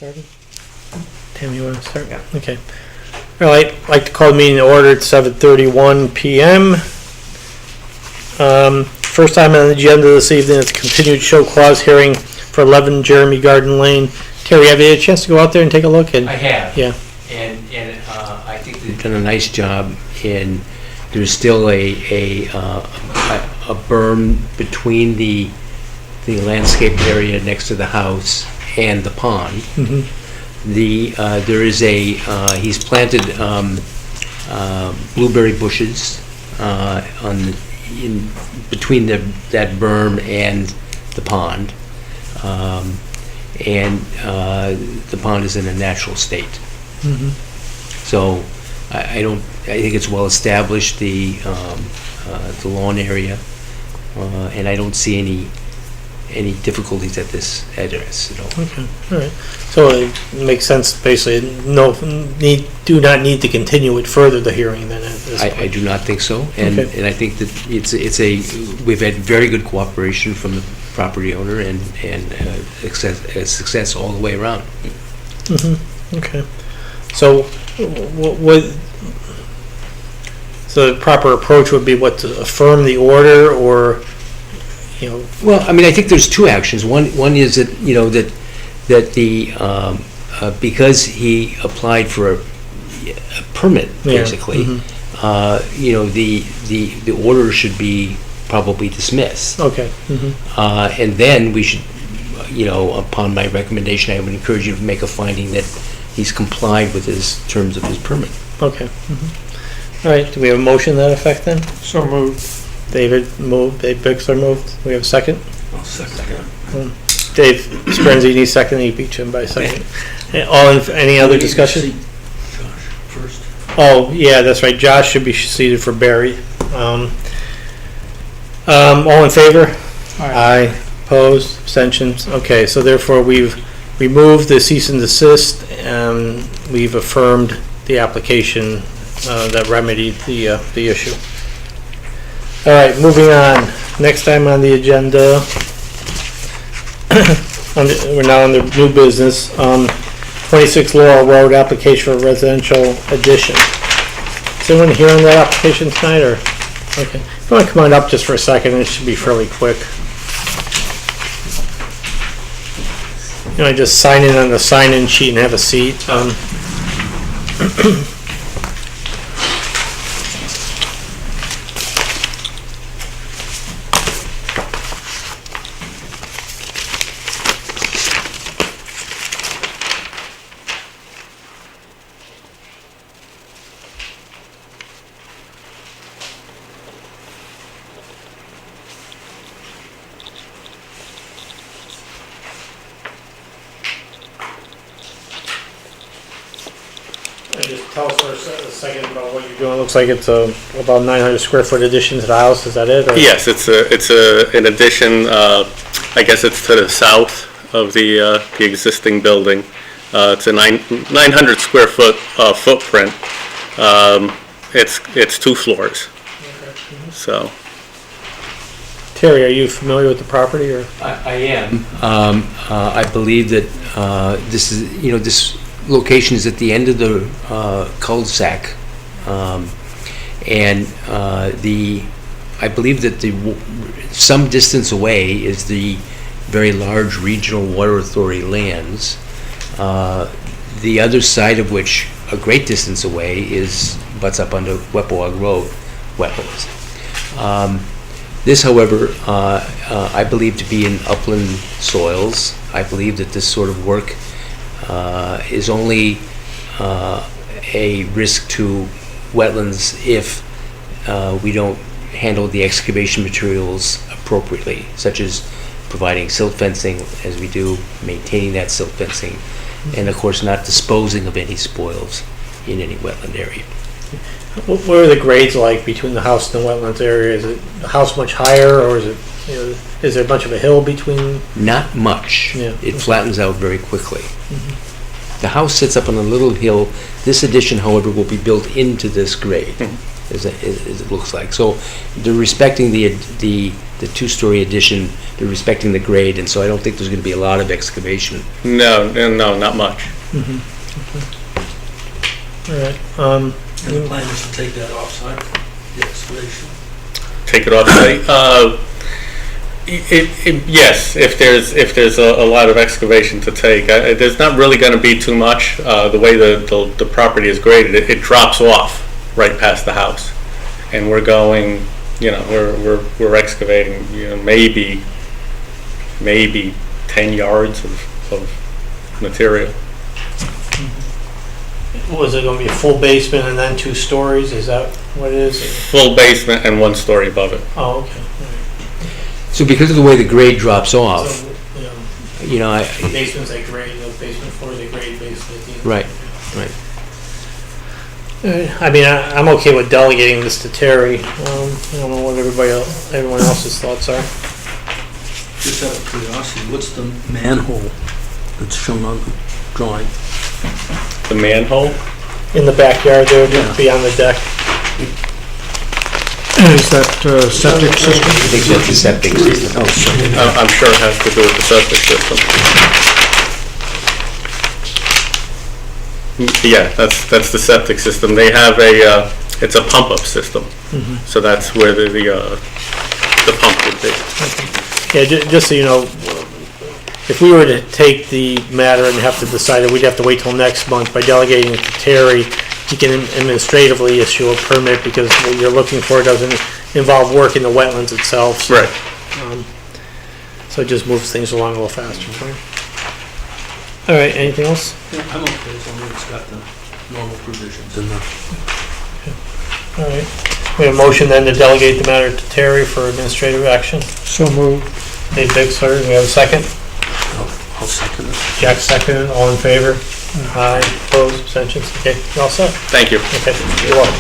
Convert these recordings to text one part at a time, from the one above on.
started? Tim, you want to start? Yeah. Okay. All right, I'd like to call the meeting to order at 7:31 p.m. First time on the agenda this evening is a continued show clause hearing for 11 Jeremy Garden Lane. Terry, have you had a chance to go out there and take a look? I have. Yeah. And I think they've done a nice job, and there's still a berm between the landscape area next to the house and the pond. Mm-hmm. There is he's planted blueberry bushes in between that berm and the pond, and the pond is in a natural state. Mm-hmm. So I think it's well established, the lawn area, and I don't see any difficulties at this address at all. Okay, all right. So it makes sense, basically, do not need to continue it further, the hearing, then, at this point. I do not think so, and Okay. and I think that we've had very good cooperation from the property owner, and success all the way around. Mm-hmm. Okay. So so the proper approach would be to affirm the order, or, Well, I mean, I think there's two actions. One is that, that the because he applied for a permit, basically, the order should be probably dismissed. Okay. Mm-hmm. And then we should, upon my recommendation, I would encourage you to make a finding that he's complied with his terms of his permit. Okay. Mm-hmm. All right, do we have a motion to that effect, then? So moved. David moved, Dave Bixler moved. We have a second? I'll second. Dave Sprenzini, second. He beat him by a second. Any other discussion? Josh first. Oh, yeah, that's right. Josh should be seated for Barry. All in favor? Aye. Opposed? Abstentions? Okay, so therefore we've removed the cease and desist, and we've affirmed the application that remedied the issue. All right, moving on. Next time on the agenda, we're now under new business. 26 Laurel Road, application for residential addition. Is anyone here on that application tonight, or? Okay. If you want to come on up just for a second, it should be fairly quick. Just sign in on the sign-in sheet and have a seat. Just tell us for a second about what you're doing. It looks like it's about 900 square foot addition to the house. Is that it? Or? Yes, it's an addition. I guess it's to the south of the existing building. It's a 900 square foot footprint. It's 2 floors. Okay. Mm-hmm. So. Terry, are you familiar with the property, or? I am. I believe that this is, this location is at the end of the cul-de-sac, and I believe that some distance away is the very large regional water authority lands. The other side of which, a great distance away, butts up onto Weppawag Road, wetlands. This, however, I believe to be in upland soils. I believe that this sort of work is only a risk to wetlands if we don't handle the excavation materials appropriately, such as providing silt fencing as we do, maintaining that silt fencing, and of course not disposing of any spoils in any wetland area. What are the grades like between the house and the wetlands area? Is the house much higher, or is it, is there much of a hill between? Not much. Yeah. It flattens out very quickly. Mm-hmm. The house sits up on a little hill. This addition, however, will be built into this grade, as it looks like. So they're respecting the the two-story addition, they're respecting the grade, and so I don't think there's going to be a lot of excavation. No, not much. All right, And the plan is to take that offsite, the excavation. Take it off site. Yes, if there's a lot of excavation to take, there's not really going to be too much. The way the property is graded, it drops off right past the house, and we're going, we're excavating, maybe 10 yards of material. was it gonna be a full basement and then 2 stories, is that what it is? Full basement and 1 story above it. Oh, okay. So because of the way the grade drops off, So, basements they grade, the basement floor they grade basically at the end. Right, right. I mean, I'm okay with delegating this to Terry. I don't know what everyone else's thoughts are. Just out of curiosity, what's the manhole that's shown on the drawing? The manhole? In the backyard there, Yeah. beyond the deck. Is that septic system? I think that's the septic system. Oh, sorry. I'm sure it has to do with the septic system. Yeah, that's the septic system. They have it's a pump-up system. So that's where the pump would be. Yeah, just so you know, if we were to take the matter and have to decide it, we'd have to wait till next month. By delegating it to Terry, he can administratively issue a permit because what you're looking for doesn't involve work in the wetlands itself. So, Right. so it just moves things along a little faster. All right, anything else? Yeah, I'm okay as long as it's got the normal provisions in there. All right. We have a motion then to delegate the matter to Terry for administrative action. So moved. Dave Bixler, we have a second. I'll second it. Jack seconded, all in favor? Aye, opposed, abstentions? Okay, you all set? Thank you. Okay, you're welcome.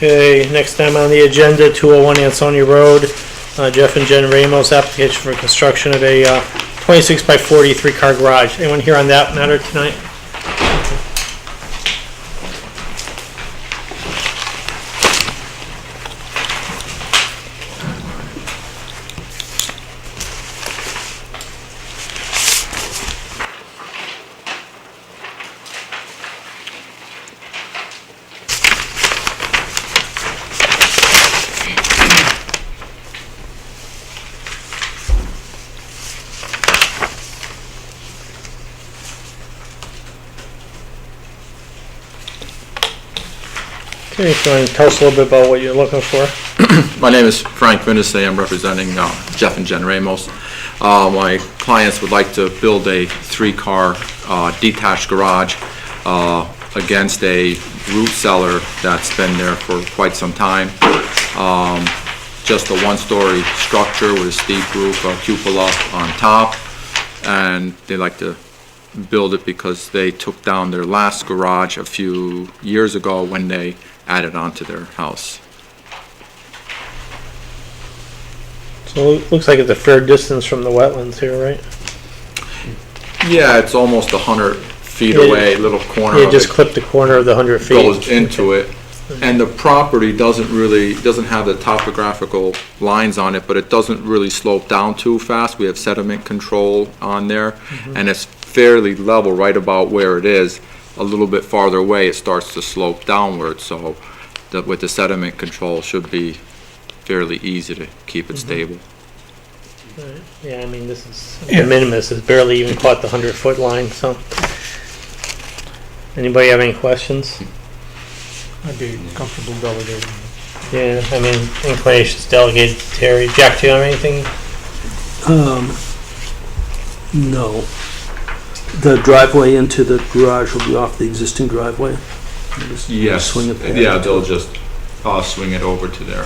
Okay, next time on the agenda, 201 Ansonia Road, Jeff and Jen Ramos, application for construction of a 26 by 40 3-car garage. Anyone here on that matter tonight? Okay, so you want to tell us a little bit about what you're looking for? My name is Frank Vinicius. I'm representing Jeff and Jen Ramos. My clients would like to build a 3-car detached garage against a root cellar that's been there for quite some time. Just a 1-story structure with a steep roof, a cupola on top, and they like to build it because they took down their last garage a few years ago when they added onto their house. So it looks like it's a fair distance from the wetlands here, right? Yeah, it's almost 100 feet Yeah, away, little corner You of just it clip the corner of the 100 feet. goes into it. And the property doesn't have the topographical lines on it, but it doesn't really slope down too fast. We have sediment control on there, and it's fairly level right about where it is. A little bit farther away, it starts to slope downward, so with the sediment control, should be fairly easy to keep it stable. Right. Yeah, I mean, this is, de minimis, it's barely even caught the 100-foot line, so. Anybody have any questions? I'd be comfortable delegating. Yeah, I mean, inclinations delegated to Terry. Jack, do you have anything? No. The driveway into the garage will be off the existing driveway? Just Yes, Swing it back. yeah, they'll just swing it over to there.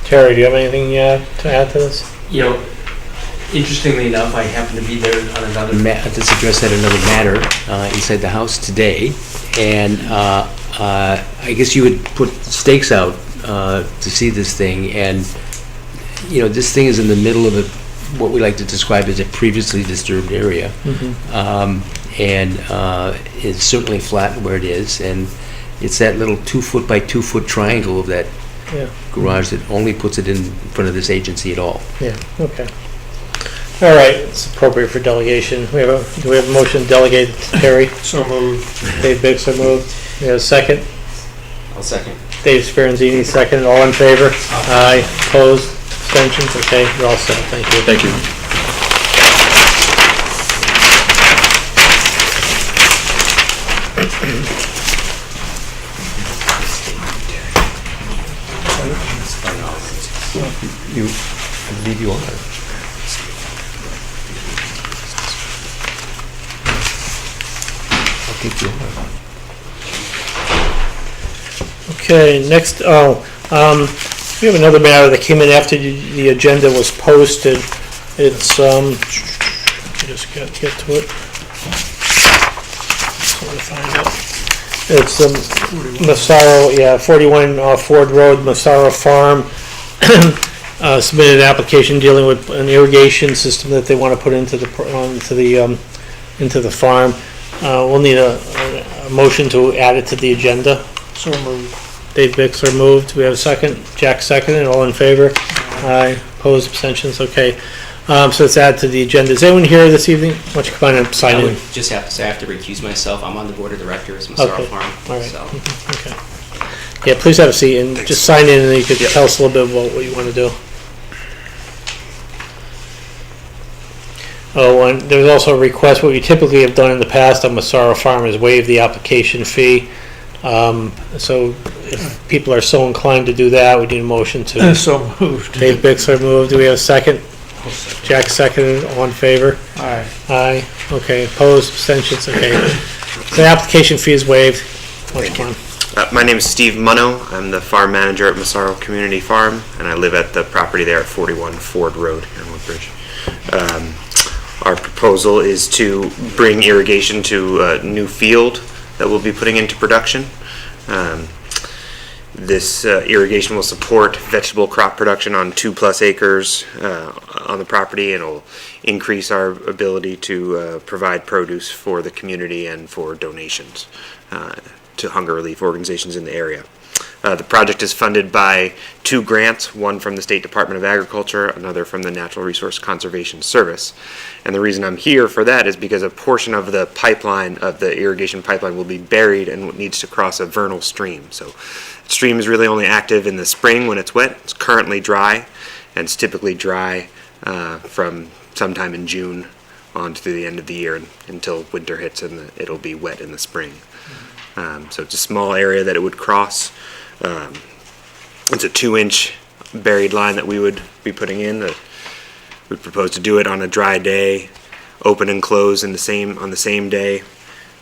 Terry, do you have anything to add to this? Interestingly enough, I happened to be there on another this address at another matter inside the house today, and I guess you would put stakes out to see this thing, and, you know, this thing is in the middle of what we like to describe as a previously disturbed area. And it's certainly flat where it is, and it's that little 2-foot by 2-foot triangle of that Yeah. garage that only puts it in front of this agency at all. Yeah, okay. All right, it's appropriate for delegation. Do we have a motion to delegate it to Terry? So moved. Dave Bix, so moved. We have a second? I'll second. Dave Speranzini, second. All in favor? Aye. Opposed? Abstentions? Okay, you're all set. Thank you. Thank you. I believe you are. I think you are. Okay, next, we have another matter that came in after the agenda was posted. It's, let me just get to it. Just want to find it. It's, Massaro, 41 Ford Road, Massaro Farm. Submitted an application dealing with an irrigation system that they want to put into the farm. We'll need a motion to add it to the agenda. So moved. Dave Bixler moved. We have a second. Jack seconded. All in favor? Aye. Opposed? Abstentions? Okay. So let's add to the agenda. Is anyone here this evening? Why don't you come on and sign I in? would just have to say I have to recuse myself. I'm on the board of directors, Massaro Okay. Farm. All right. So. Okay. Yeah, please have a seat and just sign in, and then you could tell us a little bit about what you want to do. Oh, and there's also a request. What we typically have done in the past on Massaro Farm is waive the application fee. So if people are so inclined to do that, we need a motion to. So moved. Dave Bixler moved. Do we have a second? Jack seconded. All in favor? Aye. Aye. Okay. Opposed? Abstentions? Okay. So the application fee is waived. Why don't you come on? My name is Steve Munno. I'm the farm manager at Massaro Community Farm, and I live at the property there at 41 Ford Road here in Woodbridge. Our proposal is to bring irrigation to a new field that we'll be putting into production. This irrigation will support vegetable crop production on 2+ acres on the property, and will increase our ability to provide produce for the community and for donations to hunger relief organizations in the area. The project is funded by 2 grants, one from the State Department of Agriculture, another from the Natural Resource Conservation Service. And the reason I'm here for that is because a portion of the pipeline, of the irrigation pipeline, will be buried and needs to cross a vernal stream. So the stream is really only active in the spring when it's wet. It's currently dry, and it's typically dry from sometime in June on to the end of the year until winter hits, and it'll be wet in the spring. So it's a small area that it would cross. It's a 2-inch buried line that we would be putting in. We propose to do it on a dry day, open and close on the same day.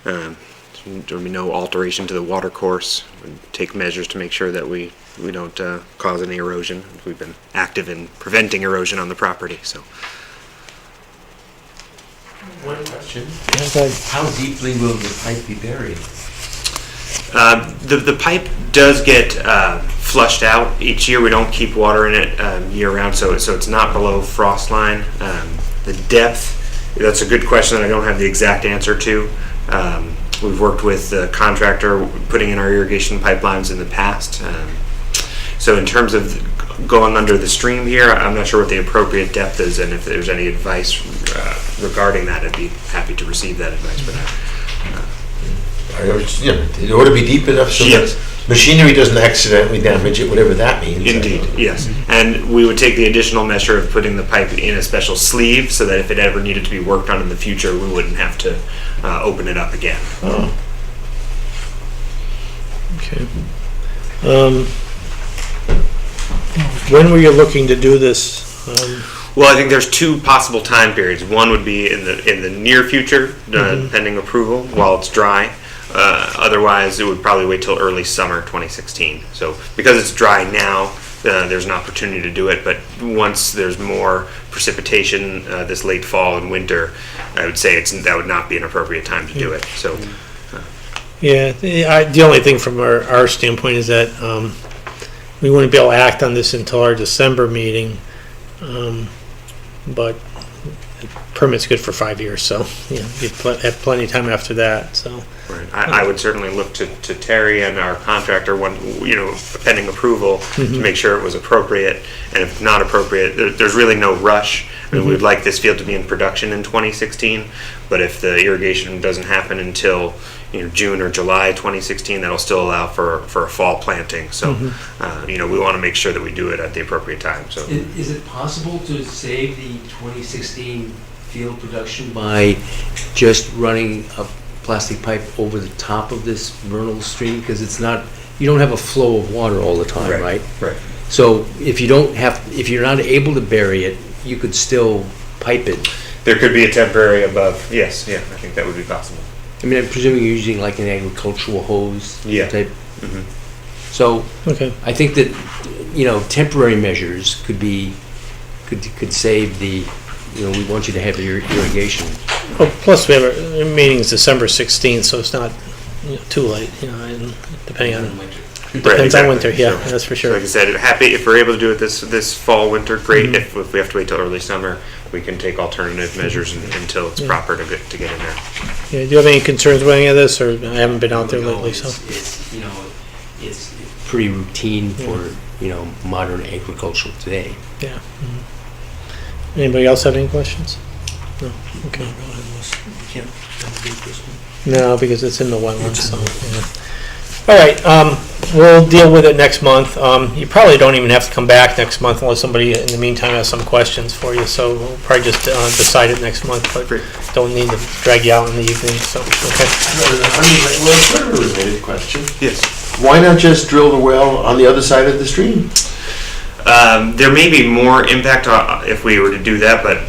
There will be no alteration to the water course. We take measures to make sure that we don't cause any erosion. We've been active in preventing erosion on the property. So. One question. Okay. How deeply will the pipe be buried? The pipe does get flushed out each year. We don't keep water in it year round, so it's not below frost line. The depth, that's a good question that I don't have the exact answer to. We've worked with the contractor putting in our irrigation pipelines in the past. So in terms of going under the stream here, I'm not sure what the appropriate depth is, and if there's any advice regarding that, I'd be happy to receive that advice. But it ought to be deep enough so yes. that machinery doesn't accidentally damage it, whatever that means. Indeed, yes. And we would take the additional measure of putting the pipe in a special sleeve so that if it ever needed to be worked on in the future, we wouldn't have to open it up again. Oh. Okay. When were you looking to do this? Well, I think there's 2 possible time periods. One would be in the near future, pending approval, while it's dry. Otherwise, it would probably wait till early summer 2016. So because it's dry now, there's an opportunity to do it. But once there's more precipitation this late fall and winter, I would say that would not be an appropriate time to do it. So. Yeah, the only thing from our standpoint is that we wouldn't be able to act on this until our December meeting. But permit's good for 5 years, so, you have plenty of time after that, so. Right. I would certainly look to Terry and our contractor, pending approval, to make sure it was appropriate. And if not appropriate, there's really no rush. I mean, we'd like this field to be in production in 2016, but if the irrigation doesn't happen until June or July 2016, that'll still allow for a fall planting. So, we want to make sure that we do it at the appropriate time. So, Is it possible to save the 2016 field production by just running a plastic pipe over the top of this vernal stream? Because you don't have a flow of water all the time, right? Right. So if you're not able to bury it, you could still pipe it. There could be a temporary above. Yes, I think that would be possible. I mean, I'm presuming you're using like an agricultural hose type. So Okay. I think that, temporary measures could save the, we want you to have your irrigation. Well, plus we have our meeting's December 16th, so it's not too late, and depending on, depends on winter, yeah, that's for sure. Like I said, if we're able to do it this fall, winter, great. If we have to wait till early summer, we can take alternative measures until it's proper to get in there. Yeah, do you have any concerns with any of this, or I haven't been out there lately, so? It's pretty routine for, modern agriculture today. Yeah. Anybody else have any questions? No, okay. No, because it's in the wetlands, so, yeah. All right, we'll deal with it next month. You probably don't even have to come back next month unless somebody in the meantime has some questions for you, so we'll probably just decide it next month, but don't need to drag you out in the evening, so, okay. Sort of a related question. Yes. Why not just drill the well on the other side of the stream? There may be more impact if we were to do that, but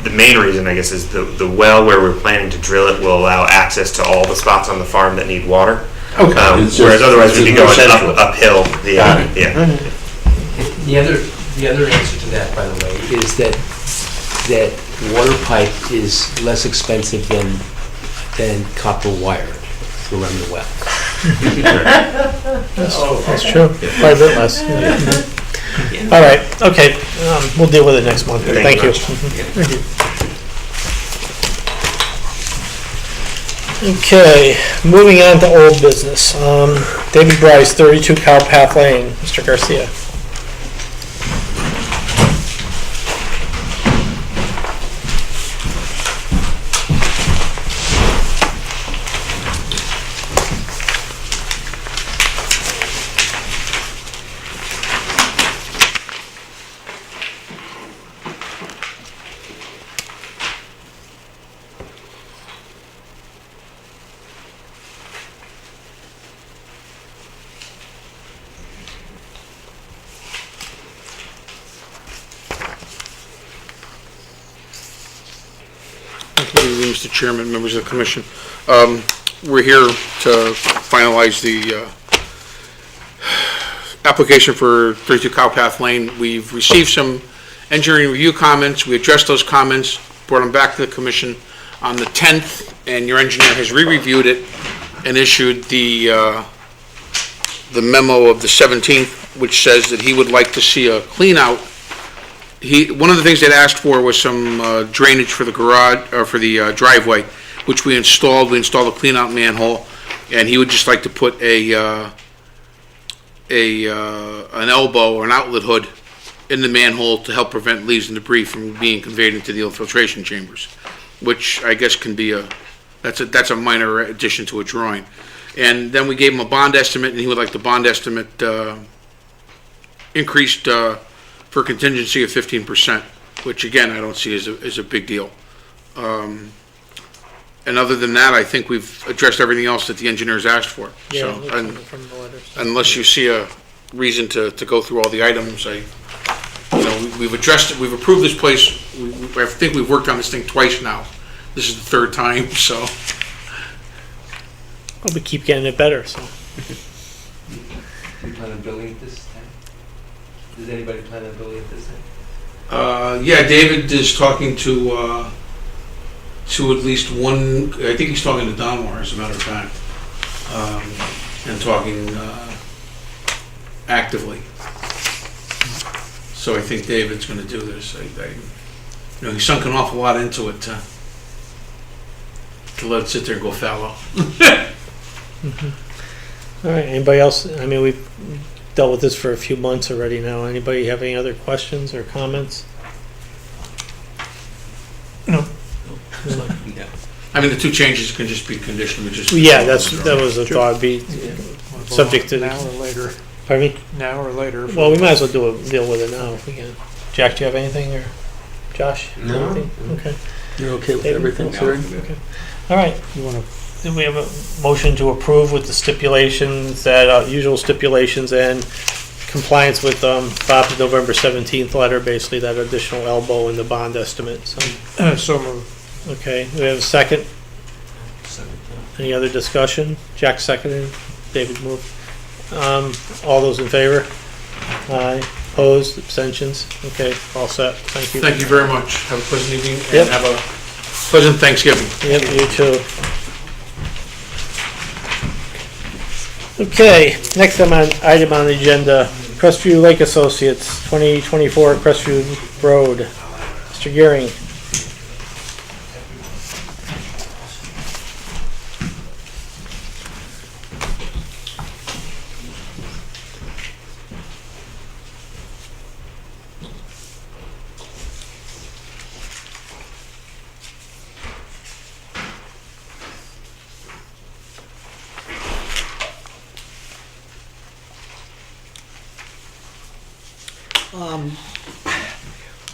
the main reason, I guess, is the well where we're planning to drill it will allow access to all the spots on the farm that need water. Okay. Whereas otherwise we'd be going uphill. Got it. Yeah. The other answer to that, by the way, is that water pipe is less expensive than copper wire to run the well. That's true, quite a bit less. All right, okay, we'll deal with it next month. Thank you. Thank you. Okay, moving on to old business. David Bryce, 32 Cowpath Lane. Mr. Garcia. Good evening, Mr. Chairman, members of the commission. We're here to finalize the application for 32 Cowpath Lane. We've received some engineering review comments. We addressed those comments, brought them back to the commission on the 10th, and your engineer has re-reviewed it and issued the memo of the 17th, which says that he would like to see a clean out. One of the things they'd asked for was some drainage for the garage, or for the driveway, which we installed. We installed a clean out manhole, and he would just like to put an elbow or an outlet hood in the manhole to help prevent leaves and debris from being conveyed into the infiltration chambers, which I guess can be that's a minor addition to a drawing. And then we gave him a bond estimate, and he would like the bond estimate increased for contingency of 15%, which again, I don't see as a big deal. And other than that, I think we've addressed everything else that the engineers asked for. Yeah, So, from the letters. unless you see a reason to go through all the items, we've addressed it, we've approved this place. I think we've worked on this thing twice now. This is the third time, so. Well, we keep getting it better, so. Do you plan on building it this time? Does anybody plan on building it this time? Yeah, David is talking to at least one, I think he's talking to Donmar, as a matter of fact, and talking actively. So I think David's gonna do this. He's sunk an awful lot into it to let it sit there and go fallow. All right, anybody else? I mean, we've dealt with this for a few months already now. Anybody have any other questions or comments? No. I mean, the two changes can just be conditional, we just. Yeah, that was a thought, be subject to. Now or later, Pardon me? now or later. Well, we might as well deal with it now if we can. Jack, do you have anything, or Josh? No. Anything? Okay. You're okay with David? everything, No. sir? Okay. All right, then we have a motion to approve with the stipulations, that usual stipulations and compliance with Bob's November 17th letter, basically that additional elbow in the bond estimate, so. So moved. Okay, we have a second. Any other discussion? Jack seconded, David moved. All those in favor? Aye. Opposed, abstentions? Okay, all set, thank you. Thank you very much. Have a pleasant evening Yep. and have a pleasant Thanksgiving. Yep, you too. Okay, next item on the agenda, Crestview Lake Associates, 2024 Crestview Road. Mr. Gearing.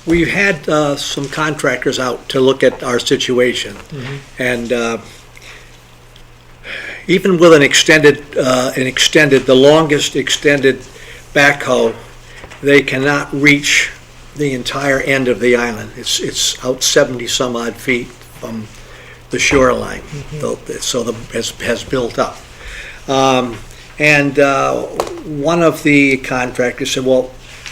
We've had some contractors out to look at our situation, and even with the longest extended backhoe, they cannot reach the entire end of the island. It's out 70 some odd feet from the shoreline, so has built up. And one of the contractors said, well,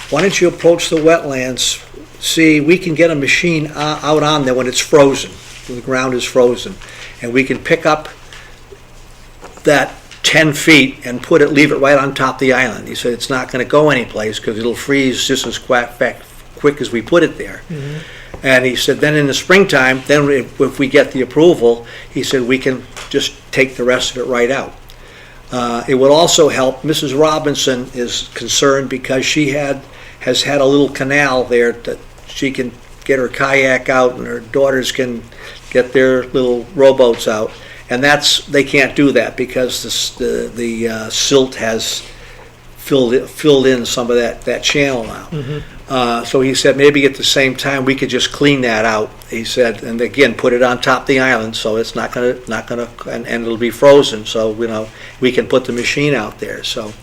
why don't you approach the wetlands? See, we can get a machine out on there when it's frozen, when the ground is frozen, and we can pick up that 10 feet and leave it right on top of the island. He said it's not going to go anyplace because it'll freeze just as quick as we put it there. And he said then in the springtime, then if we get the approval, he said we can just take the rest of it right out. It would also help, Mrs. Robinson is concerned because she has had a little canal there that she can get her kayak out and her daughters can get their little rowboats out. And they can't do that because the silt has filled in some of that channel now. So he said maybe at the same time we could just clean that out. He said, and again put it on top of the island so it's not gonna and it'll be frozen. So we can put the machine out there. So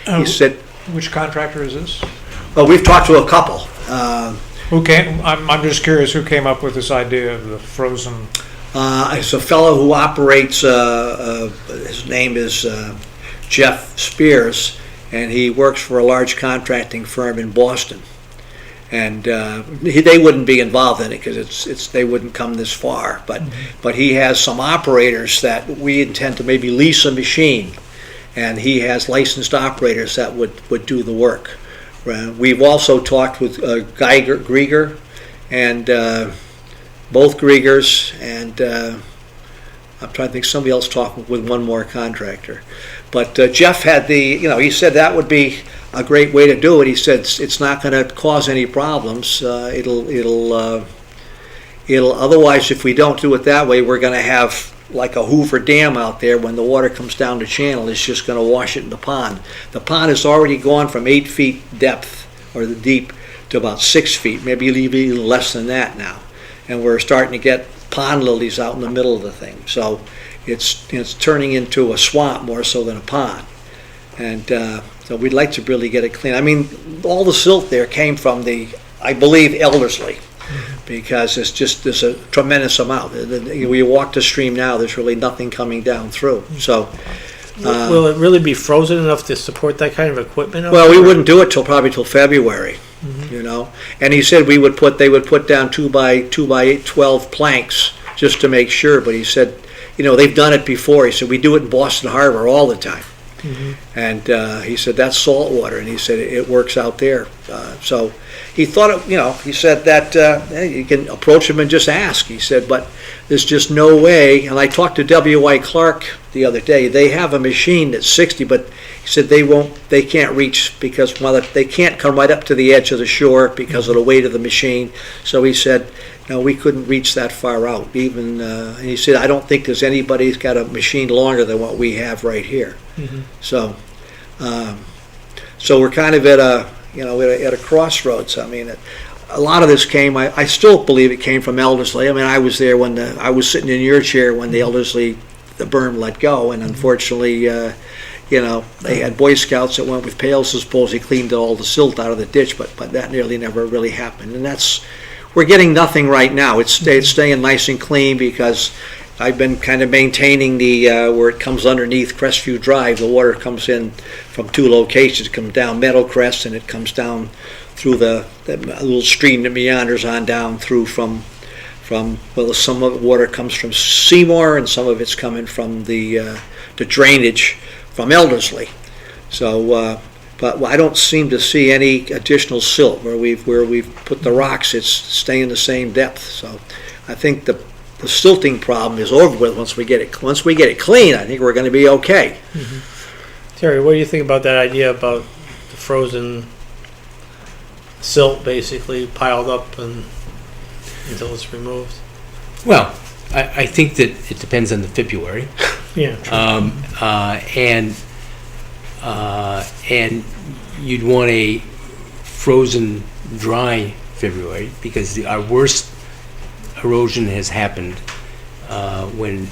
he said, Which contractor is this? well, we've talked to a couple. Who came, I'm just curious, who came up with this idea of the frozen? It's a fellow who operates, his name is Jeff Spears, and he works for a large contracting firm in Boston. And they wouldn't be involved in it because they wouldn't come this far. But he has some operators that we intend to maybe lease a machine, and he has licensed operators that would do the work. We've also talked with Grieger, and both Griegers, and I'm trying to think somebody else talking with one more contractor. But Jeff had he said that would be a great way to do it. He said it's not going to cause any problems. It'll otherwise, if we don't do it that way, we're going to have like a Hoover Dam out there. When the water comes down the channel, it's just going to wash it in the pond. The pond has already gone from 8 feet depth, or the deep, to about 6 feet, maybe even less than that now. And we're starting to get pond lilies out in the middle of the thing. So it's turning into a swamp more so than a pond. And so we'd like to really get it clean. I mean, all the silt there came from I believe, Elderslie, because there's a tremendous amount. We walk the stream now, there's really nothing coming down through. So, Will it really be frozen enough to support that kind of equipment? Well, we wouldn't do it probably till February, And he said they would put down 2 by 12 planks just to make sure. But he said, they've done it before. He said we do it in Boston Harbor all the time. And he said, that's salt water, and he said, it works out there. So he thought, he said that hey, you can approach him and just ask. He said, but there's just no way, and I talked to W.Y. Clark the other day, they have a machine that's 60, but he said they can't reach because they can't come right up to the edge of the shore because of the weight of the machine. So he said, no, we couldn't reach that far out. Even and he said, I don't think there's anybody who's got a machine longer than what we have right here. So, so we're kind of at a crossroads. I mean, a lot of this came. I still believe it came from Elderslie. I mean, I was there when I was sitting in your chair when the berm let go, and unfortunately, they had Boy Scouts that went with pails and supposedly cleaned all the silt out of the ditch, but that nearly never really happened. And we're getting nothing right now. It's staying nice and clean because I've been kind of maintaining the where it comes underneath Crestview Drive. The water comes in from two locations. It comes down Meadowcrest and it comes down through the little stream that meanders on down through from some of the water comes from Seymour and some of it's coming from the drainage from Elderslie. So, but I don't seem to see any additional silt where we've put the rocks. It's staying the same depth. So, I think the silting problem is over with once we get it clean. I think we're going to be okay. Terry, what do you think about that idea about the frozen silt basically piled up until it's removed? Well, I think that it depends on the February. Yeah. And you'd want a frozen dry February because our worst erosion has happened when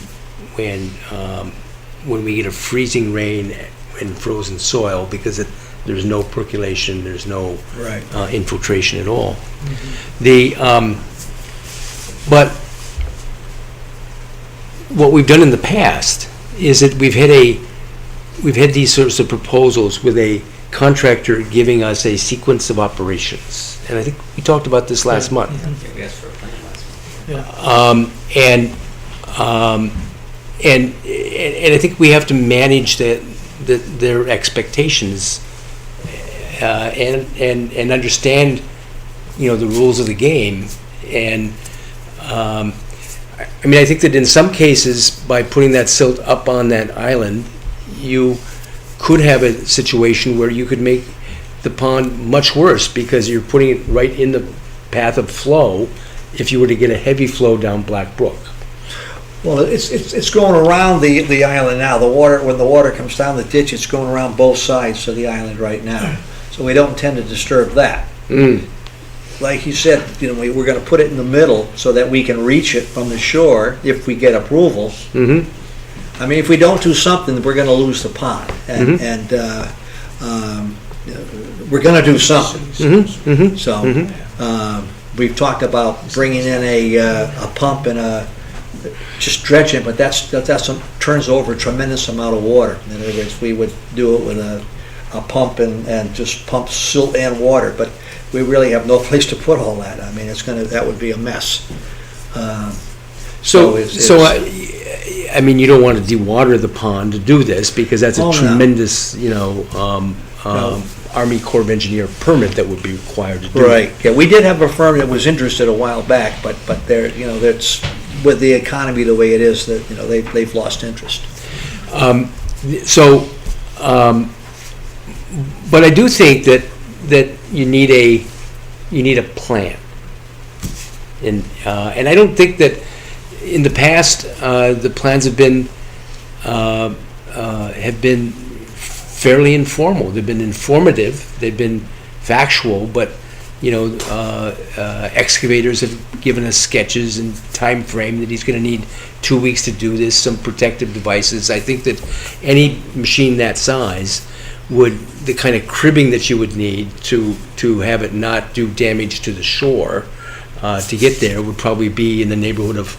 we get a freezing rain and frozen soil because there's no percolation, there's no infiltration at all. But what we've done in the past is that we've had these sorts of proposals with a contractor giving us a sequence of operations, and I think we talked about this last month. Yeah, we asked for a plan last month. And I think we have to manage their expectations and understand, the rules of the game. And I mean, I think that in some cases, by putting that silt up on that island, you could have a situation where you could make the pond much worse because you're putting it right in the path of flow if you were to get a heavy flow down Black Brook. Well, it's going around the island now. When the water comes down the ditch, it's going around both sides of the island right now. So we don't intend to disturb that. Like you said, we're going to put it in the middle so that we can reach it from the shore if we get approval. I mean, if we don't do something, we're going to lose the pond, and we're going to do something. So we've talked about bringing in a pump and just dredging, but that turns over a tremendous amount of water. In other words, we would do it with a pump and just pump silt and water, but we really have no place to put all that. I mean, that would be a mess. I mean, you don't want to dewater the pond to do this because that's a tremendous, Army Corps of Engineer permit that would be required to do. Right. Yeah, we did have a firm that was interested a while back, but that's with the economy the way it is that they've lost interest. But I do think that you need a plan, and I don't think that in the past the plans have been fairly informal. They've been informative. They've been factual, but excavators have given us sketches and time frame that he's going to need 2 weeks to do this. Some protective devices. I think that any machine that size the kind of cribbing that you would need to have it not do damage to the shore to get there would probably be in the neighborhood of,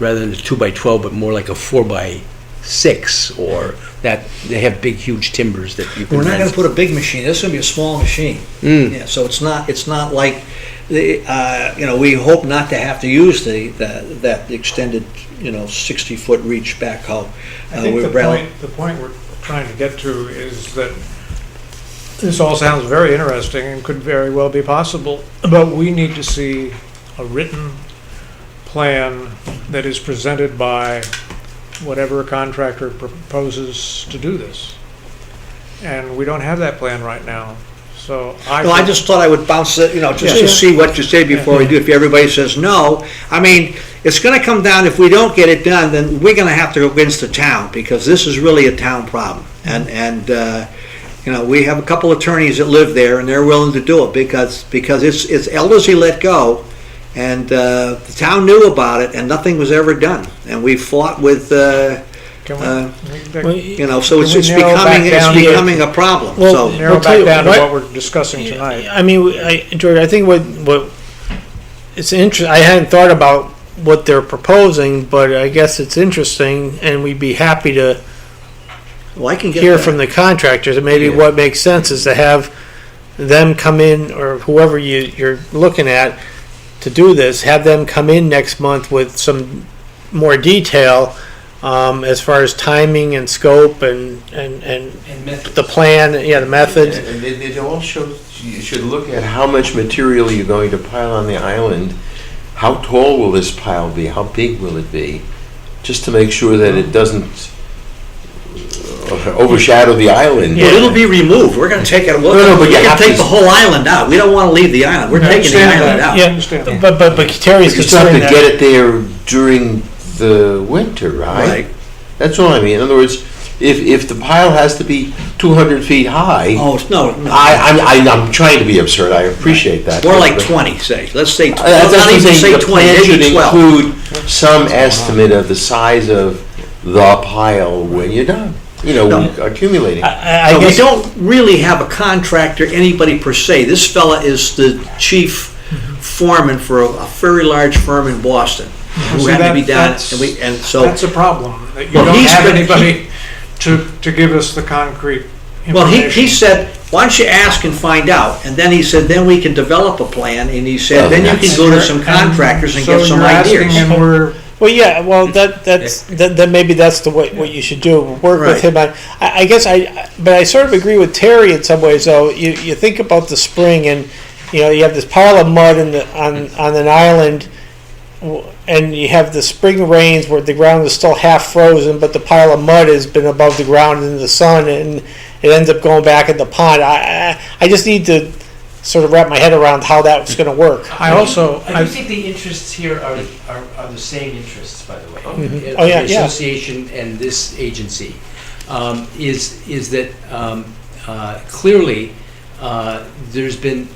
rather than a 2x12, but more like a 4x6, or that they have big, huge timbers that you can. We're not going to put a big machine. This is going to be a small machine. Yeah, so it's not like we hope not to have to use that extended 60-foot reach backhoe. I think the point we're trying to get to is that this all sounds very interesting and could very well be possible, but we need to see a written plan that is presented by whatever contractor proposes to do this. And we don't have that plan right now, so No, I just thought I would bounce it, just to see what you say before we do. If everybody says no, I mean, it's gonna come down, if we don't get it done, then we're gonna have to go against the town, because this is really a town problem. And we have a couple attorneys that live there, and they're willing to do it, because it's Elderslie let go, and the town knew about it, and nothing was ever done. And we fought with, so it's becoming a problem, so. narrow back down to what we're discussing tonight. I mean, George, I think what it's interesting, I hadn't thought about what they're proposing, but I guess it's interesting, and we'd be happy to Well, I can get hear that. from the contractors, and maybe what makes sense is to have them come in, or whoever you're looking at to do this, have them come in next month with some more detail as far as timing and scope and the plan, the method. And it all shows, you should look at how much material you're going to pile on the island. How tall will this pile be? How big will it be? Just to make sure that it doesn't overshadow the island. Well, it'll be removed. We're gonna take it, we're but you gonna have take to- the whole island out. We don't wanna leave the island. We're taking the island out. Yeah, but Terry's You still have considering to get that. it there during the winter, right? Right. That's all I mean. In other words, if the pile has to be 200 feet high, Oh, no, I'm trying to be absurd. I appreciate that. more like But- 20, say. Let's say, That's what not I'm even saying. say The 20, plan should maybe 12. include some estimate of the size of the pile when you're done. No. Accumulating. I No, we guess don't really have a contractor, anybody per se. This fella is the chief foreman for a very large firm in Boston, who See, happened to be down, that's- and so. That's a problem, that you Well, don't he's have been- anybody to give us the concrete Well, information. he said, why don't you ask and find out? And then he said, then we can develop a plan, and he said, Well, then you that's- can go to some contractors and So get some you're asking ideas. him where- Well, yeah, well, that maybe that's the way, what you should do, work with Right. him on, I guess but I sort of agree with Terry in some ways, though. You think about the spring, and, you have this pile of mud on an island, and you have the spring rains where the ground is still half frozen, but the pile of mud has been above the ground in the sun, and it ends up going back in the pond. I just need to sort of wrap my head around how that's going to work. I also, I do think the interests here are the same interests, by the way. Mhm. Of Oh, yeah, the yeah. association and this agency, is that clearly there's been,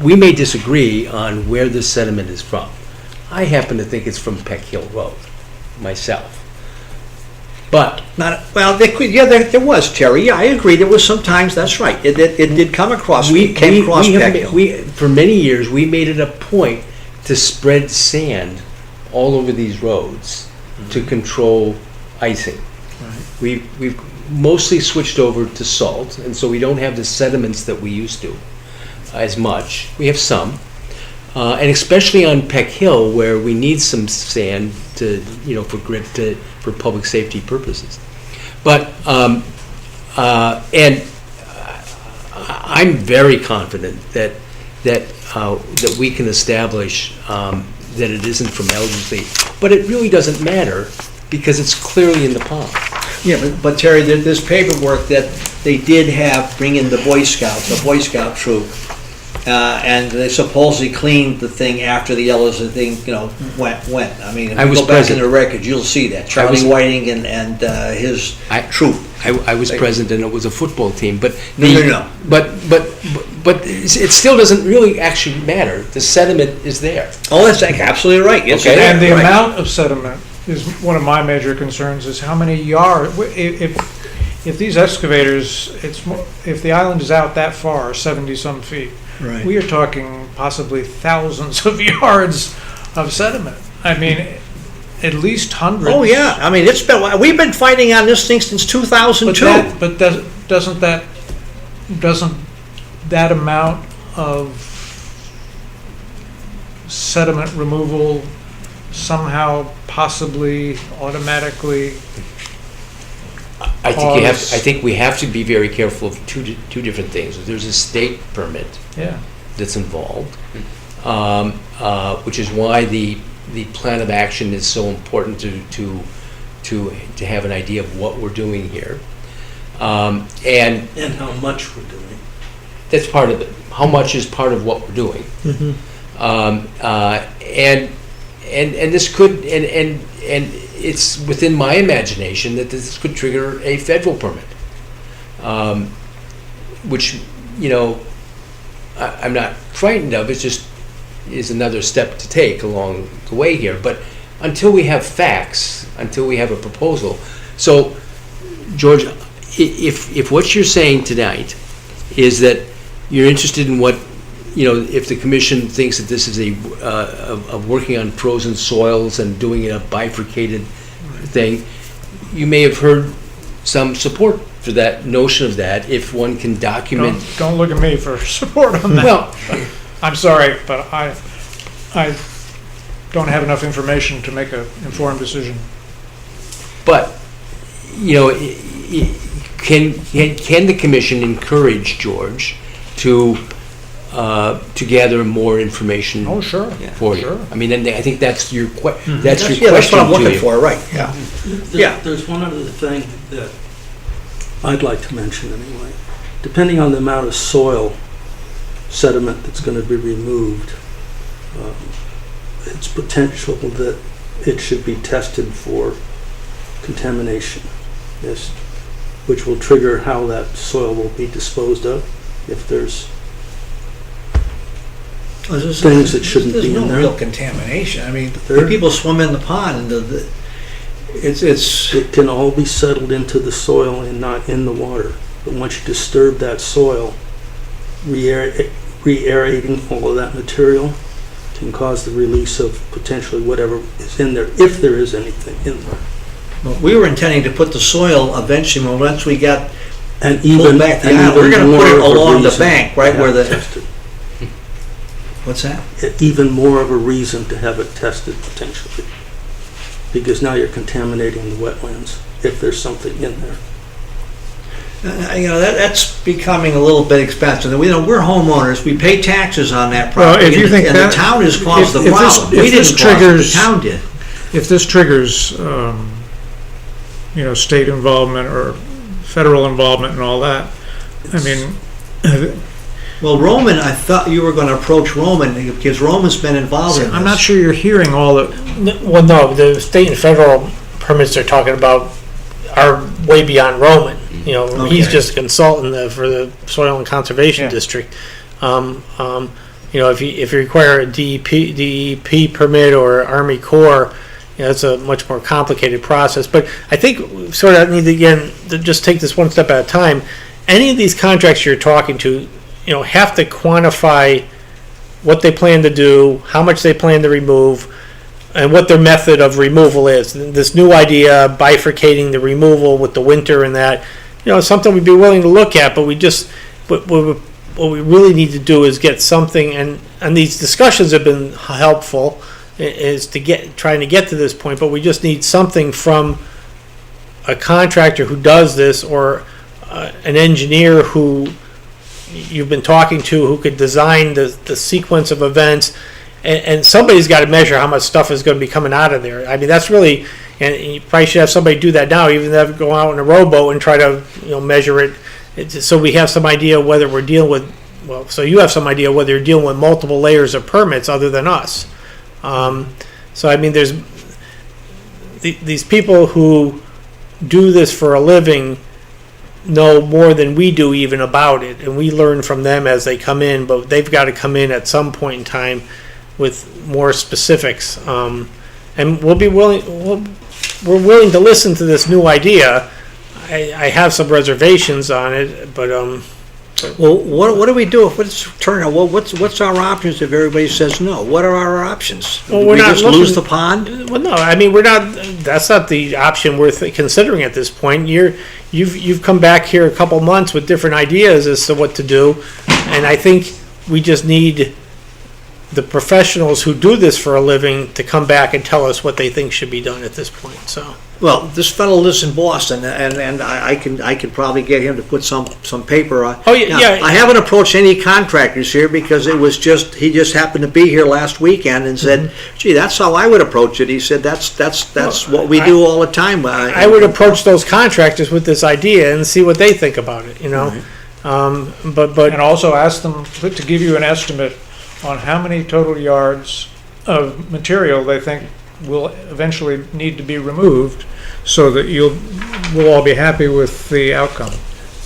we may disagree on where this sediment is from. I happen to think it's from Peck Hill Road, myself. But There was, Terry, yeah, I agree, there was sometimes, that's right, it did come across, came across Peck Hill. for many years, we made it a point to spread sand all over these roads to control icing. We've mostly switched over to salt, and so we don't have the sediments that we used to as much. We have some, and especially on Peck Hill, where we need some sand to, for public safety purposes. But and I'm very confident that we can establish that it isn't from Elderslie, but it really doesn't matter because it's clearly in the pond. Yeah, but Terry, there's paperwork that they did bring in the Boy Scouts, the Boy Scout troop, and they supposedly cleaned the thing after the Elderslie thing, went. I mean, if I you was go back in present. the records, you'll see that. Charlie Whiting and his troop. I was present, and it was a football team, but No. But it still doesn't really actually matter. The sediment is there. Oh, that's absolutely right. Yes, Okay. it is. and the Right. amount of sediment is one of my major concerns, is how many yards, if these excavators, if the island is out that far, 70-some feet, Right. we are talking possibly thousands of yards of sediment. I mean, at least hundreds. Oh, yeah, I mean, we've been fighting on this thing since 2002. But doesn't that amount of sediment removal somehow possibly automatically I pause. think we have to be very careful of two different things. There's a state permit Yeah. that's involved, which is why the plan of action is so important to have an idea of what we're doing here. And And how much we're doing. that's part of it. How much is part of what we're doing? And this could, and it's within my imagination that this could trigger a federal permit, which, you know, I'm not frightened of. It's just is another step to take along the way here. But until we have facts, until we have a proposal. So, George, if what you're saying tonight is that you're interested in what, you know, if the commission thinks that this is of working on frozen soils and doing a bifurcated thing, you may have heard some support for that notion of that if one can document. Don't look at me for support on that. Well, I'm sorry, but I don't have enough information to make an informed decision. but, you know, can the commission encourage George to gather more information Oh, sure. for you? Sure. I mean, and I think that's your Yeah, question that's what I'm to looking you. for, right, yeah. Yeah. There's one other thing that I'd like to mention anyway. Depending on the amount of soil sediment that's going to be removed, it's potential that it should be tested for contamination, yes, which will trigger how that soil will be disposed of if there's things that shouldn't be in There's no there. real contamination. I mean, There- when people swim in the pond, it's, It can all be settled into the soil and not in the water. But once you disturb that soil, re-aerating all of that material can cause the release of potentially whatever is in there, if there is anything in there. we were intending to put the soil eventually, once we got And pulled even, back the and island, we're even gonna put it more of a along the reason bank, to right have where it the, tested. what's that? Even more of a reason to have it tested potentially. Because now you're contaminating the wetlands if there's something in there. You know, that's becoming a little bit expensive. And we're homeowners, we pay taxes on that Well, property. if you think and the that- town has caused the if this- problem. We if this didn't cause it, the triggers- town did. If this triggers, you know, state involvement or federal involvement and all that, I mean, Well, Roman, I thought you were going to approach Roman because Roman's been involved in this. I'm not sure you're hearing all the, Well, no, the state and federal permits they're talking about are way beyond Roman. You know, he's Okay. just a consultant for the Soil and Conservation Yeah. District. You know, if you require a DEP permit or Army Corps, you know, it's a much more complicated process. But I think we sort of need to, again, to just take this one step at a time. Any of these contracts you're talking to, you know, have to quantify what they plan to do, how much they plan to remove, and what their method of removal is. This new idea, bifurcating the removal with the winter and that, you know, something we'd be willing to look at, but what we really need to do is get something, and these discussions have been helpful, is trying to get to this point, but we just need something from a contractor who does this, or an engineer who you've been talking to, who could design the sequence of events, and somebody's got to measure how much stuff is going to be coming out of there. I mean, that's really, and you probably should have somebody do that now, even if go out in a rowboat and try to, you know, measure it, so we have some idea whether we're dealing with, well, so you have some idea whether you're dealing with multiple layers of permits other than us. So I mean, there's these people who do this for a living know more than we do even about it, and we learn from them as they come in, but they've got to come in at some point in time with more specifics, and we'll be willing, we're willing to listen to this new idea. I have some reservations on it, but Well, what do we do if it's turn out? Well, what's our options if everybody says no? What are our options? Well, Do we're we not just lose looking- the pond? well, no, I mean, that's not the option we're considering at this point. You've come back here a couple months with different ideas as to what to do, and I think we just need the professionals who do this for a living to come back and tell us what they think should be done at this point, so. Well, this fellow lives in Boston, and I can probably get him to put some paper on. Oh, yeah, Now, yeah. I haven't approached any contractors here because he just happened to be here last weekend and said, gee, that's how I would approach it. He said, that's what we do all the time. I would approach those contractors with this idea and see what they think about it, you know? But And also ask them to give you an estimate on how many total yards of material they think will eventually need to be removed so that we'll all be happy with the outcome.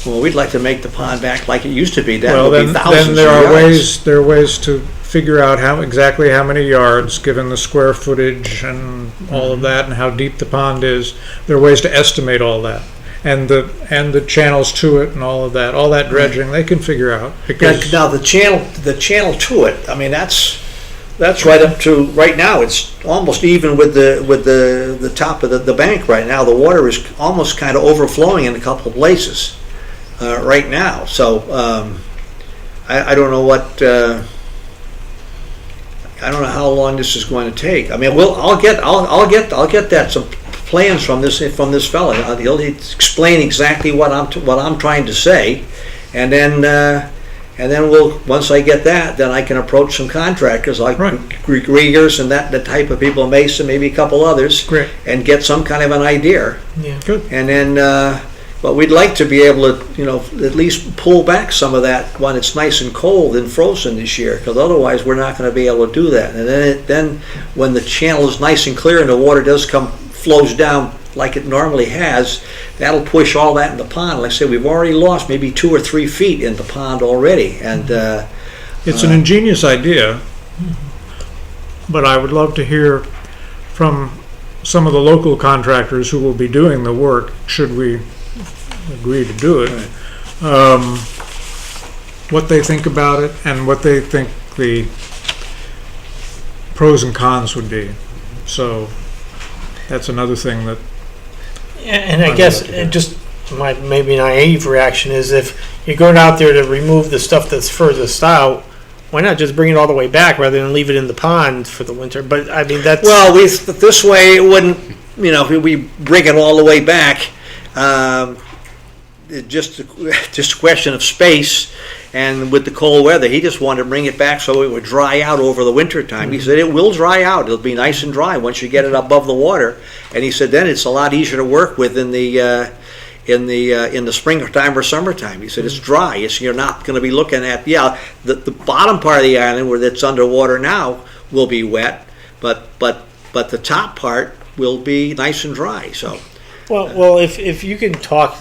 Well, we'd like to make the pond back like it used to be. That Well, would be then thousands there of are yards. ways to figure out exactly how many yards, given the square footage and all of that, and how deep the pond is. There are ways to estimate all that. And the channels to it and all that dredging, they can figure out. Because Now, the channel to it, I mean, that's right up to, right now, it's almost even with the top of the bank right now. The water is almost kind of overflowing in a couple of places right now. So I don't know I don't know how long this is going to take. I mean, I'll get that some plans from this fella. He'll explain exactly what I'm trying to say, and then once I get that, then I can approach some contractors like Griegers and the type of people, Mason, maybe a couple others, Great. and get some kind of an idea. Yeah. Good. And then, but we'd like to be able to, at least pull back some of that when it's nice and cold and frozen this year, because otherwise we're not going to be able to do that. And then when the channel is nice and clear and the water flows down like it normally has, that'll push all that in the pond. Like I said, we've already lost maybe 2 or 3 feet in the pond already, and It's an ingenious idea, but I would love to hear from some of the local contractors who will be doing the work, should we agree to do it, what they think about it and what they think the pros and cons would be. So that's another thing that And I guess just my maybe naive reaction is, if you're going out there to remove the stuff that's furthest out, why not just bring it all the way back rather than leave it in the pond for the winter? But I mean, that's... well, this way it wouldn't, if we bring it all the way back, just a question of space. And with the cold weather, he just wanted to bring it back so it would dry out over the winter time. He said it will dry out. It'll be nice and dry once you get it above the water. And he said then it's a lot easier to work with in the springtime or summertime. He said it's dry. You're not going to be looking at the bottom part of the island where it's underwater now will be wet, but the top part will be nice and dry. So Well, if you can talk,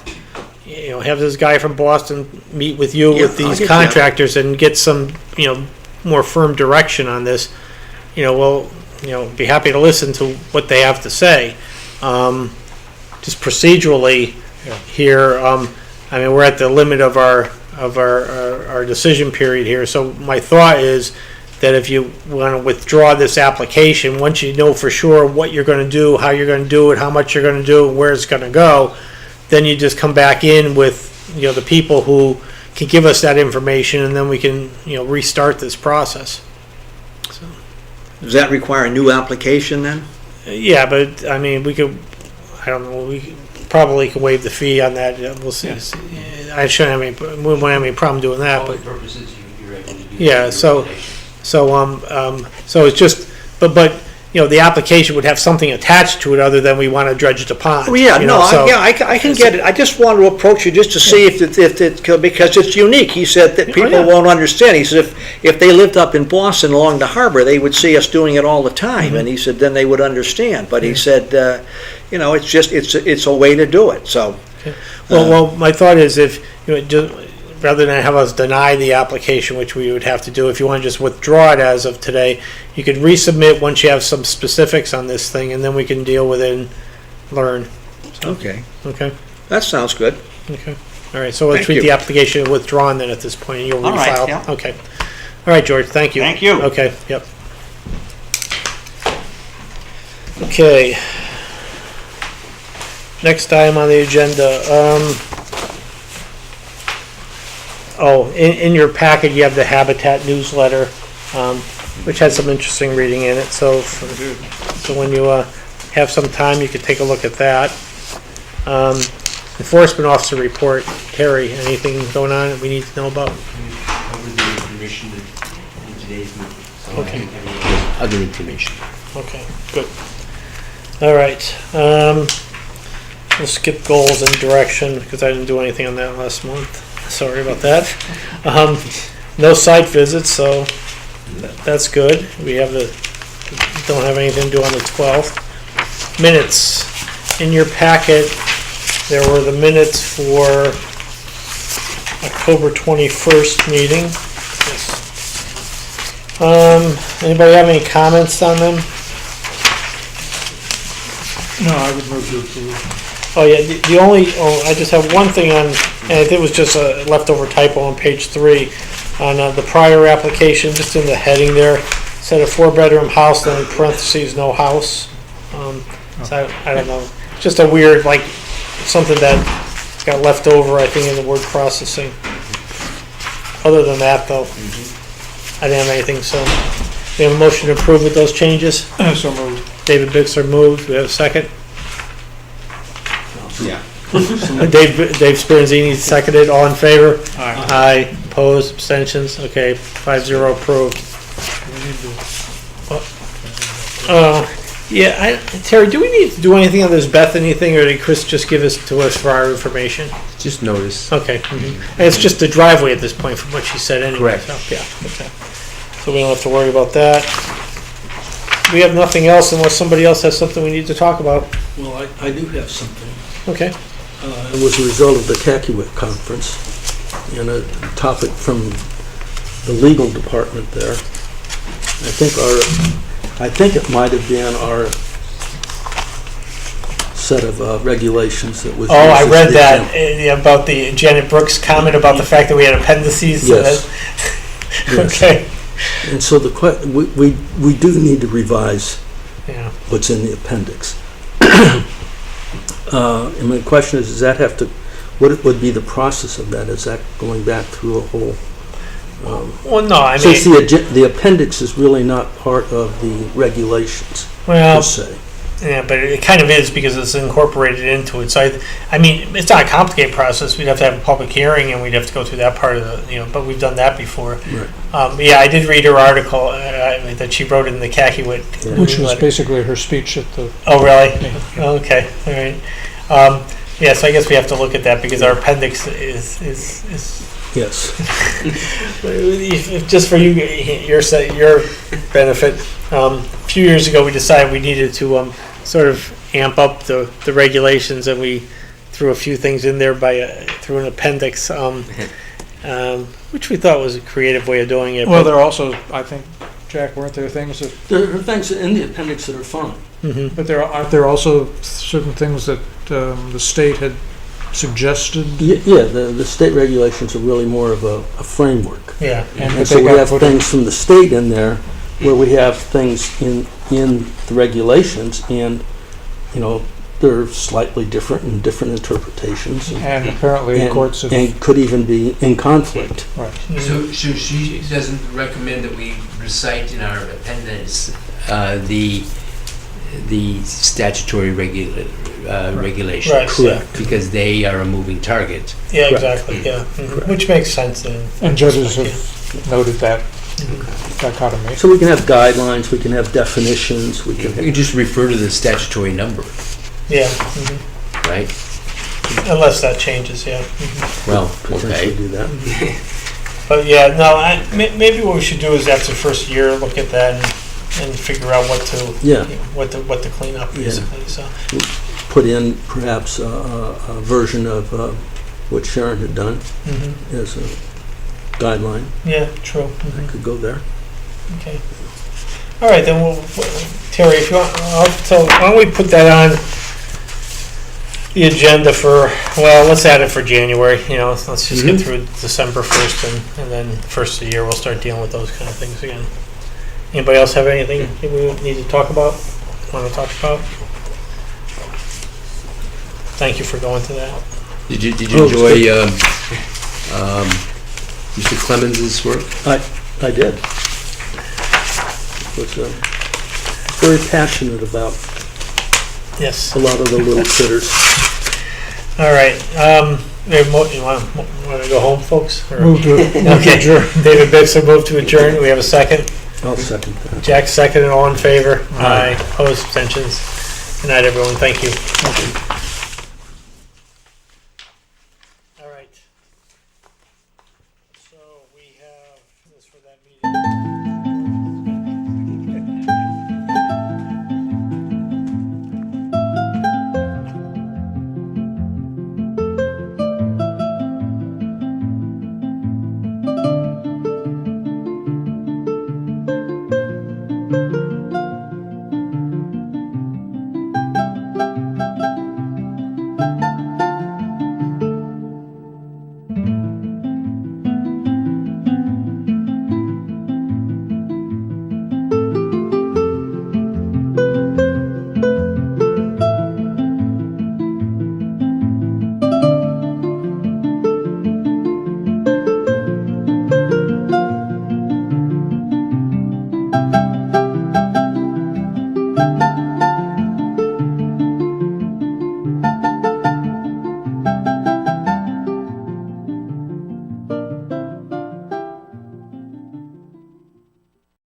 have this guy from Boston meet with you with I'll these get contractors and get some, more firm direction on this, we'll, be happy to listen to what they have to say. Just procedurally here, I mean, we're at the limit of our decision period here. So my thought is that if you want to withdraw this application, once you know for sure what you're going to do, how you're going to do it, how much you're going to do, and where it's going to go, then you just come back in with, the people who can give us that information, and then we can, restart this process. So, does that require a new application then? yeah, but I mean, we probably can waive the fee on that. We'll see. I shouldn't have we won't have any problem doing that, but purposes, you're able to do. yeah. So it's just, but the application would have something attached to it other than we want to dredge the pond. Oh, yeah, I can get it. I just wanted to approach you just to see if it, because it's unique. He said that people won't understand. He said if they lived up in Boston along the harbor, they would see us doing it all the time. And he said then they would understand. But he said, it's a way to do it. So, Well, my thought is if rather than have us deny the application, which we would have to do, if you want to just withdraw it as of today, you could resubmit once you have some specifics on this thing, and then we can deal with it and learn. So, okay, that sounds good. Okay. All right. So let's Thank treat you. the application withdrawn then at this point, and you'll All right, refile. yeah. Okay. All right, George. Thank you. Thank you. Okay. Yep. Okay. Next item on the agenda. In your packet, you have the Habitat newsletter. which had some interesting reading in it, so when you have some time, you could take a look at that. Enforcement officer report, Terry, anything going on that we need to know about? Covered the information in today's meeting. So I Okay. don't have any other information. Okay, good. All right, we'll skip goals and direction, because I didn't do anything on that last month. Sorry about that. No site visits, so that's good. We have don't have anything to do on the 12th. Minutes. In your packet, there were the minutes for October 21st meeting. Anybody have any comments on them? No, I would move to approve. Oh, yeah, I just have one thing on, and it was just a leftover typo on page 3. On the prior application, just in the heading there, said a 4-bedroom house, then in parentheses, no house. So I don't know, just a weird, like, something that got left over, I think, in the word processing. Other than that, though, I didn't have anything, so we have a motion to approve with those changes. So moved. David Bixler moved, we have a second. Yeah. Dave Speranzini seconded, all in favor? Aye. Aye, opposed, abstentions, okay, 5-0 approved. Yeah, Terry, do we need to do anything on this Bethany thing, or did Chris just give us to us for our information? Just notice. Okay, and it's just the driveway at this point, from what she said anyway. Correct. So, yeah, okay. So we don't have to worry about that. We have nothing else unless somebody else has something we need to talk about. Well, I do have something. Okay. It was a result of the Cacuit conference, and a topic from the legal department there. I think it might have been our set of regulations that was. Oh, I used as read the that example. about the Janet Brooks comment about the fact that we had appendices. Yes. Yes. Okay. And so we do need to revise Yeah. what's in the appendix. And my question is, does that have to, what would be the process of that? Is that going back through a whole? Well, no, I Since mean, the appendix is really not part of the regulations, per well, se. yeah, but it kind of is because it's incorporated into it. So I mean, it's not a complicated process. We'd have to have a public hearing, and we'd have to go through that part of the, but we've done that before. Right. Yeah, I did read her article that she wrote in the Cacuit. Which was basically her speech at the. Oh, really? Okay, all right. Yeah, so I guess we have to look at that because our appendix is Yes. just for your benefit. A few years ago, we decided we needed to sort of amp up the regulations, and we threw a few things in there through an appendix, which we thought was a creative way of doing it. Well, there are also, I think, Jack, weren't there things that, There are things in the appendix that are fine. but aren't there also certain things that the state had suggested? Yeah, the state regulations are really more of a framework. Yeah. And so we have things from the state in there where we have things in the regulations, and, they're slightly different and different interpretations. And apparently the courts have. And could even be in conflict. Right. So she doesn't recommend that we recite in our appendix the statutory regulations. Right. Correct. Because they are a moving target. Yeah, Correct. exactly. Yeah, which makes sense. And judges have noted that dichotomy. So we can have guidelines, we can have definitions, we can You can just refer to the statutory number, Yeah, right? unless that changes. Yeah. Well, potentially okay. do that. But yeah, no. Maybe what we should do is after the first year, look at that and figure out what to Yeah. what to clean up basically. So. Put in perhaps a version of what Sharon had done as a guideline. Yeah, true. I could go there. Okay. All right, then Terry, if you want, so why don't we put that on the agenda for, well, let's add it for January, let's just get through December 1st, and then first of the year, we'll start dealing with those kind of things again. Anybody else have anything that we need to talk about, want to talk about? Thank you for going to that. Did you enjoy Mr. Clemens's work? I did. was very passionate about Yes. a lot of the little critters. All right, you want to go home, folks? Or- Move to Okay, David Bitzer moved to adjourn. We have a second. I'll second that. Jack seconded. All in favor? Aye. Opposed, abstentions. Good night, everyone. Thank you. All right. So we have this for that meeting.